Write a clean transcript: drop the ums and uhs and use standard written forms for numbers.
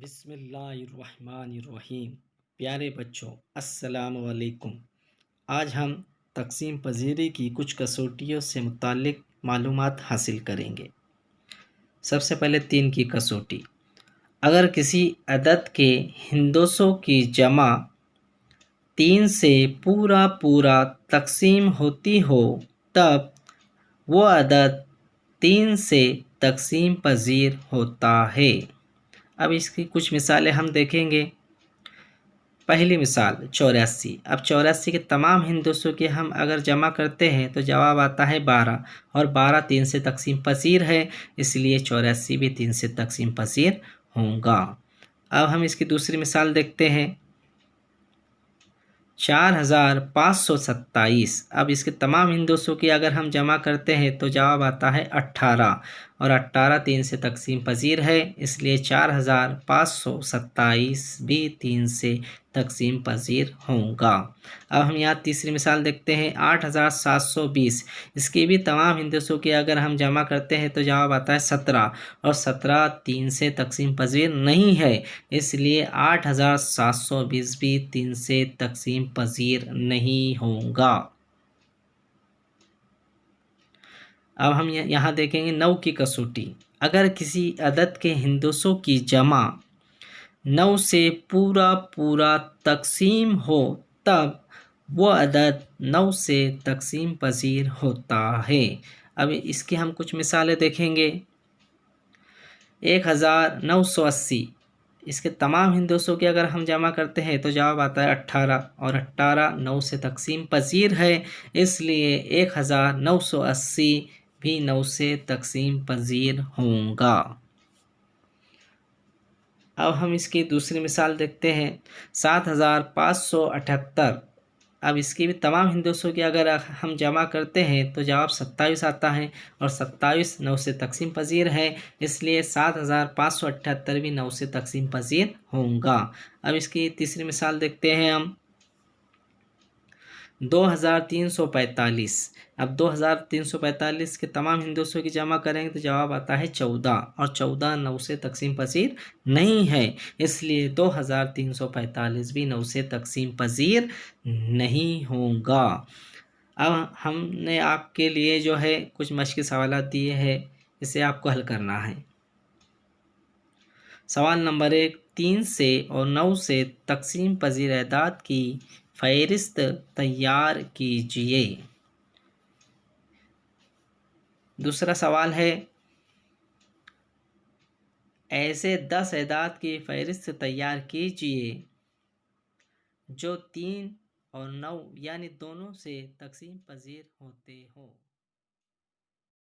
बिस्मिल्लाहिर्रहमानिर्रहीम। प्यारे बच्चों, अस्सलाम वालेकुम। आज हम तक़सीम पज़ीरी की कुछ कसौटियों से मुताल्लिक़ मालूमात हासिल करेंगे। सबसे पहले 3 की कसौटी। अगर किसी अदद के हिंदोसों की जमा 3 से पूरा तक़सीम होती हो, तब वो अदद 3 से तक़सीम पज़ीर होता है। अब इसकी कुछ मिसालें हम देखेंगे। पहली मिसाल 84। अब 84 के तमाम हिंदोसों के हम अगर जमा करते हैं तो जवाब आता है 12, और 12 3 से तक़सीम पज़ीर है, इसलिए 84 भी 3 से तक़सीम पज़ीर होगा। अब हम इसकी दूसरी मिसाल देखते हैं। 4527। अब इसके तमाम हिंदोसों की अगर हम जमा करते हैं तो जवाब आता है 18, और 18 3 से तक़सीम पज़ीर है, इसलिए 4527 भी 3 से तक़सीम पज़ीर होगा। अब हम यहाँ तीसरी मिसाल देखते हैं। 8720। इसकी भी तमाम हिंदोसों की अगर हम जमा करते हैं तो जवाब आता है 17, और 17 3 से तक़सीम पज़ीर नहीं है, इसलिए 8720 भी 3 से तक़सीम पज़ीर नहीं होगा। अब हम यहाँ देखेंगे 9 की कसौटी। अगर किसी अदद के हिंदोसों की जमा 9 से पूरा तक़सीम हो, तब वो अदद 9 से तक़सीम पज़ीर होता है। अब इसकी हम कुछ मिसालें देखेंगे। 1980। इसके तमाम हिंदोसों की अगर हम जमा करते हैं तो जवाब आता है 18, और 18 9 से तक़सीम पज़ीर है, इसलिए 1980 भी 9 से तक़सीम पज़ीर होगा। अब हम इसकी दूसरी मिसाल देखते हैं। 7578। अब इसकी भी तमाम हिंदोसों की अगर हम जमा करते हैं तो जवाब 27 आता है, और 27 9 से तक़सीम पज़ीर है, इसलिए 7578 भी 9 से तक़सीम पज़ीर होगा। अब इसकी तीसरी मिसाल देखते हैं हम। 2345। अब 2345 के तमाम हिंदोसों की जमा करेंगे तो जवाब आता है 14, और 14 9 से तक़सीम पज़ीर नहीं है, इसलिए 2345 भी 9 से तक़सीम पज़ीर नहीं होगा। अब हमने आपके लिए जो है कुछ मश्क़ी सवालात दिए हैं, इसे आपको हल करना है। सवाल नंबर 1। 3 से और 9 से तक़सीम पज़ीर अदाद की फ़हरिस्त तैयार कीजिए। दूसरा सवाल है, ऐसे 10 अदाद की फ़हरिस्त तैयार कीजिए जो 3 और 9 यानी दोनों से तक़सीम पज़ीर होते हो।